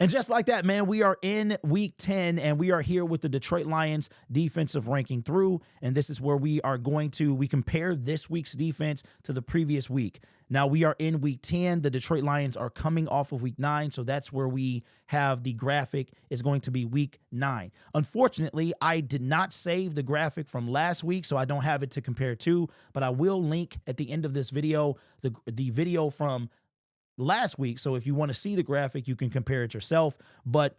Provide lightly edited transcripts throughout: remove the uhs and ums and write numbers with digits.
And just like that, man, we are in week 10 and we are here with the Detroit Lions defensive ranking through. And this is where we compare this week's defense to the previous week. Now we are in week 10. The Detroit Lions are coming off of week 9. So that's where we have the graphic is going to be week 9. Unfortunately, I did not save the graphic from last week, so I don't have it to compare to, but I will link at the end of this video, the video from last week. So if you want to see the graphic, you can compare it yourself. But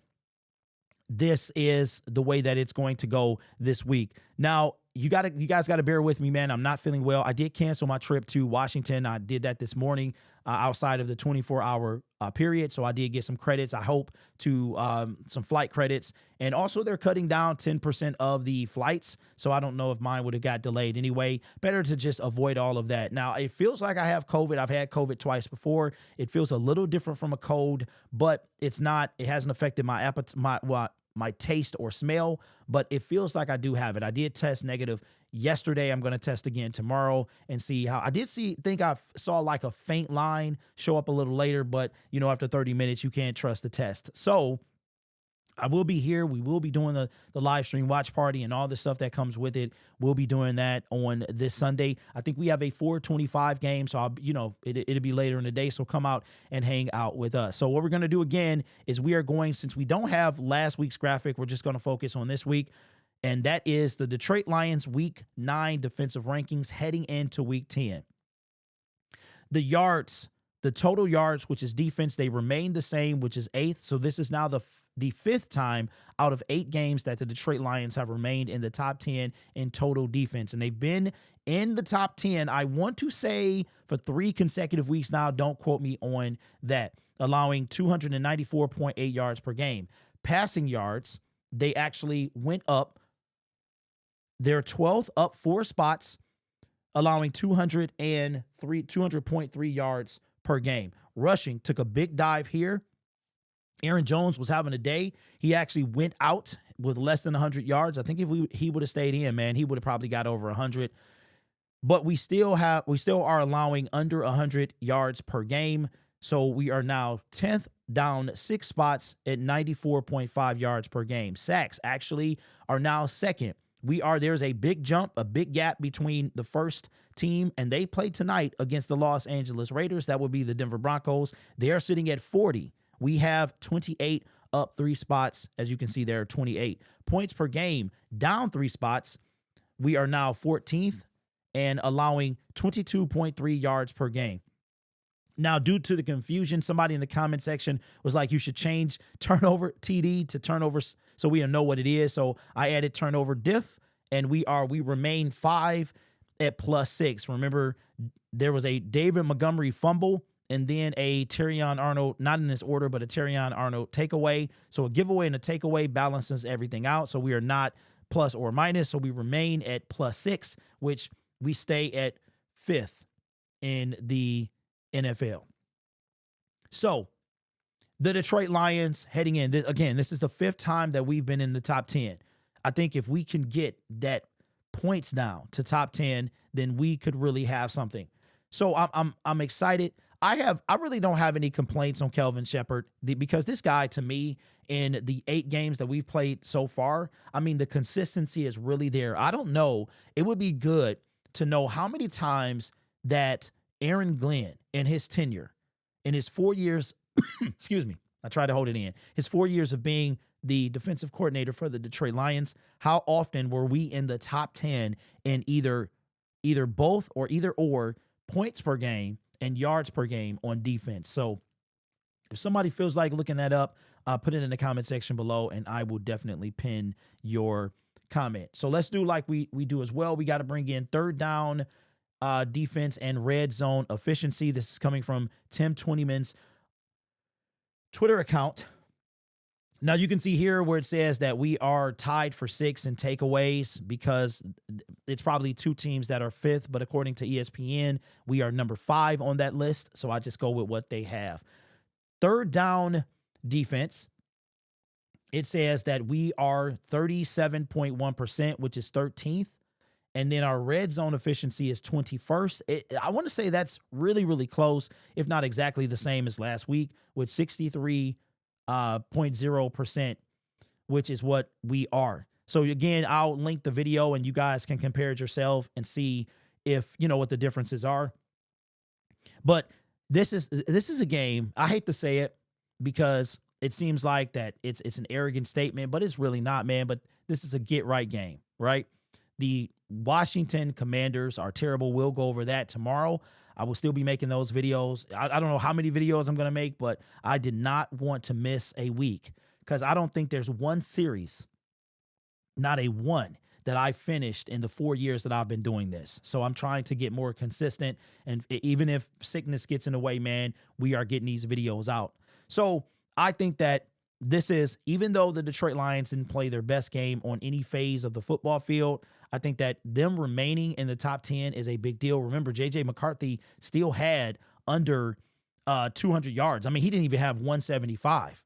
this is the way that it's going to go this week. Now, you guys got to bear with me, man. I'm not feeling well. I did cancel my trip to Washington. I did that this morning outside of the 24-hour period. So I did get some credits, I hope, to some flight credits. And also they're cutting down 10% of the flights. So I don't know if mine would have got delayed anyway. Better to just avoid all of that. Now, it feels like I have COVID. I've had COVID twice before. It feels a little different from a cold, but it hasn't affected my appetite, my taste or smell, but it feels like I do have it. I did test negative yesterday. I'm going to test again tomorrow and see how I think I saw like a faint line show up a little later, but after 30 minutes, you can't trust the test. So I will be here. We will be doing the live stream watch party and all the stuff that comes with it. We'll be doing that on this Sunday. I think we have a 4:25 game, so it'll be later in the day. So come out and hang out with us. So what we're going to do again is since we don't have last week's graphic, we're just going to focus on this week. And that is the Detroit Lions week 9 defensive rankings heading into week 10. The total yards, which is defense, they remain the same, which is 8th. So this is now the 5th time out of 8 games that the Detroit Lions have remained in the top 10 in total defense. And they've been in the top 10, I want to say, for 3 consecutive weeks now. Don't quote me on that. Allowing 294.8 yards per game. Passing yards, they actually went up. They're 12th, up 4 spots, allowing 200.3 yards per game. Rushing took a big dive here. Aaron Jones was having a day. He actually went out with less than 100 yards. I think if he would have stayed in, man, he would have probably got over 100. But we still are allowing under 100 yards per game. So we are now 10th, down 6 spots at 94.5 yards per game. Sacks actually are now 2nd. There's a big jump, a big gap between the first team, and they play tonight against the Los Angeles Raiders. That would be the Denver Broncos. They are sitting at 40. We have 28, up 3 spots. As you can see there, 28. Points per game, down 3 spots. We are now 14th and allowing 22.3 yards per game. Now, due to the confusion, somebody in the comment section was like, you should change turnover TD to turnovers so we know what it is. So I added turnover diff, and we remain 5 at +6. Remember, there was a David Montgomery fumble and then a Terrion Arnold, not in this order, but a Terrion Arnold takeaway. So a giveaway and a takeaway balances everything out. So we are not plus or minus. So we remain at +6, which we stay at 5th in the NFL. So the Detroit Lions heading in, this is the 5th time that we've been in the top 10. I think if we can get that points down to top 10, then we could really have something. So I'm excited. I really don't have any complaints on Kelvin Shepherd because this guy, to me, in the 8 games that we've played so far, I mean, the consistency is really there. I don't know. It would be good to know how many times that Aaron Glenn in his tenure, in his 4 years, excuse me, I tried to hold it in, his 4 years of being the defensive coordinator for the Detroit Lions, how often were we in the top 10 in either both or either or points per game and yards per game on defense? So if somebody feels like looking that up, put it in the comment section below, and I will definitely pin your comment. So let's do like we do as well. We got to bring in third down defense and red zone efficiency. This is coming from Tim Twentyman's Twitter account. Now you can see here where it says that we are tied for 6 in takeaways because it's probably 2 teams that are 5th, but according to ESPN, we are number 5 on that list. So I just go with what they have. Third down defense, it says that we are 37.1%, which is 13th. And then our red zone efficiency is 21st. I want to say that's really, really close, if not exactly the same as last week, with 63 0.0%, which is what we are. So again, I'll link the video and you guys can compare it yourself and see if you know what the differences are. But this is a game. I hate to say it because it seems like that it's an arrogant statement, but it's really not, man. But this is a get right game, right? The Washington Commanders are terrible. We'll go over that tomorrow. I will still be making those videos. I don't know how many videos I'm going to make, but I did not want to miss a week because I don't think there's one series, not a one, that I finished in the 4 years that I've been doing this. So I'm trying to get more consistent. And even if sickness gets in the way, man, we are getting these videos out. So I think that this is, even though the Detroit Lions didn't play their best game on any phase of the football field, I think that them remaining in the top 10 is a big deal. Remember, J.J. McCarthy still had under 200 yards. I mean, he didn't even have 175.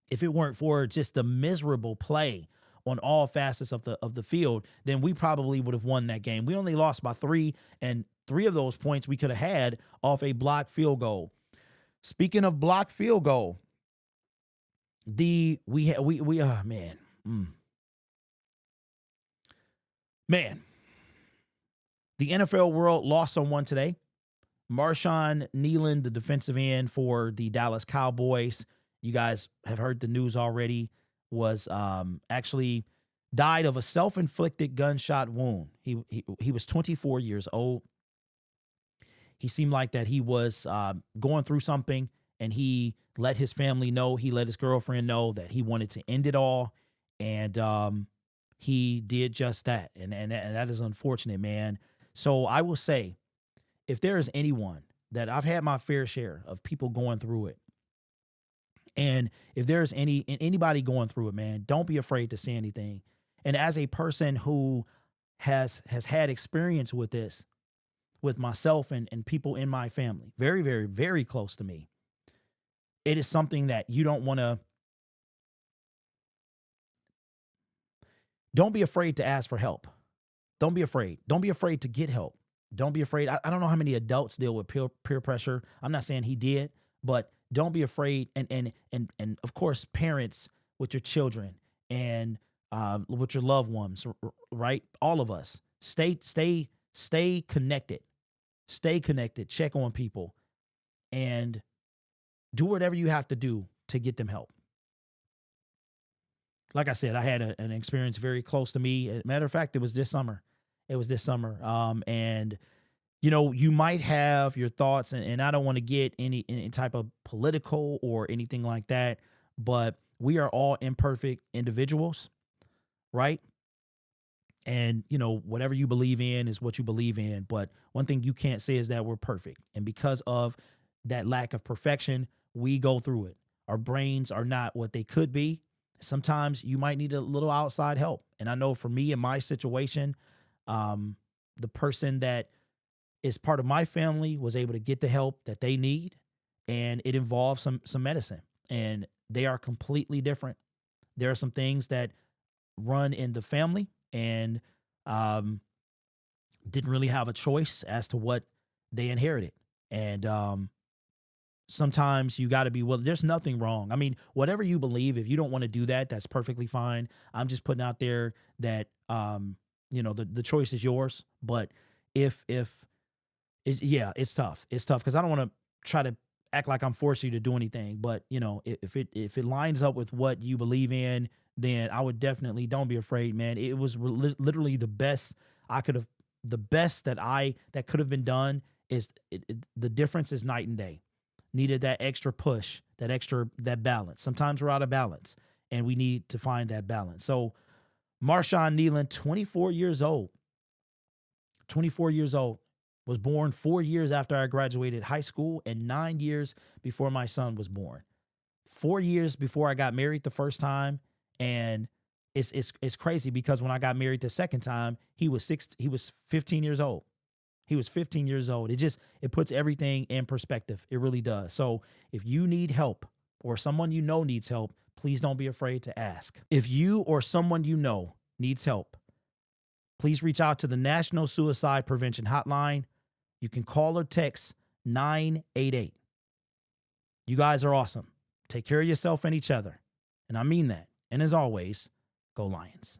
If it weren't for just the miserable play on all facets of the field, then we probably would have won that game. We only lost by 3, and 3 of those points we could have had off a blocked field goal. Speaking of blocked field goal, man, the NFL world lost someone today. Marshawn Kneeland, the defensive end for the Dallas Cowboys, you guys have heard the news already, was actually died of a self-inflicted gunshot wound. He was 24 years old. He seemed like that he was going through something, and he let his family know, he let his girlfriend know that he wanted to end it all, and he did just that, and that is unfortunate, man. So I will say, if there is anyone that I've had my fair share of people going through it, and if there's anybody going through it, man, don't be afraid to say anything. And as a person who has had experience with this, with myself and people in my family, very, very, very close to me, it is something that you don't want to. Don't be afraid to ask for help. Don't be afraid. Don't be afraid to get help. Don't be afraid. I don't know how many adults deal with peer pressure. I'm not saying he did, but don't be afraid. And of course, parents with your children and with your loved ones, right? All of us, stay connected. Stay connected. Check on people, and do whatever you have to do to get them help. Like I said, I had an experience very close to me. As a matter of fact, it was this summer. And you know, you might have your thoughts, and I don't want to get any type of political or anything like that, but we are all imperfect individuals, right? And, you know, whatever you believe in is what you believe in. But one thing you can't say is that we're perfect. And because of that lack of perfection, we go through it. Our brains are not what they could be. Sometimes you might need a little outside help. And I know for me in my situation, the person that is part of my family was able to get the help that they need, and it involves some medicine, and they are completely different. There are some things that run in the family, and didn't really have a choice as to what they inherited. And sometimes you got to be, well, there's nothing wrong. I mean, whatever you believe, if you don't want to do that, that's perfectly fine. I'm just putting out there that, you know, the choice is yours. But if it's tough. It's tough because I don't want to try to act like I'm forcing you to do anything. But, you know, if it lines up with what you believe in, then I would definitely, don't be afraid, man. It was literally the best that could have been done. Is the difference is night and day. Needed that extra push, that balance. Sometimes we're out of balance, and we need to find that balance. So Marshawn Kneeland, 24 years old, was born 4 years after I graduated high school and 9 years before my son was born. 4 years before I got married the first time. And it's crazy because when I got married the second time, he was 15 years old. He was 15 years old. It puts everything in perspective. It really does. So if you need help, or someone you know needs help, please don't be afraid to ask. If you or someone you know needs help, please reach out to the National Suicide Prevention Hotline. You can call or text 988. You guys are awesome. Take care of yourself and each other. And I mean that. And as always, go Lions.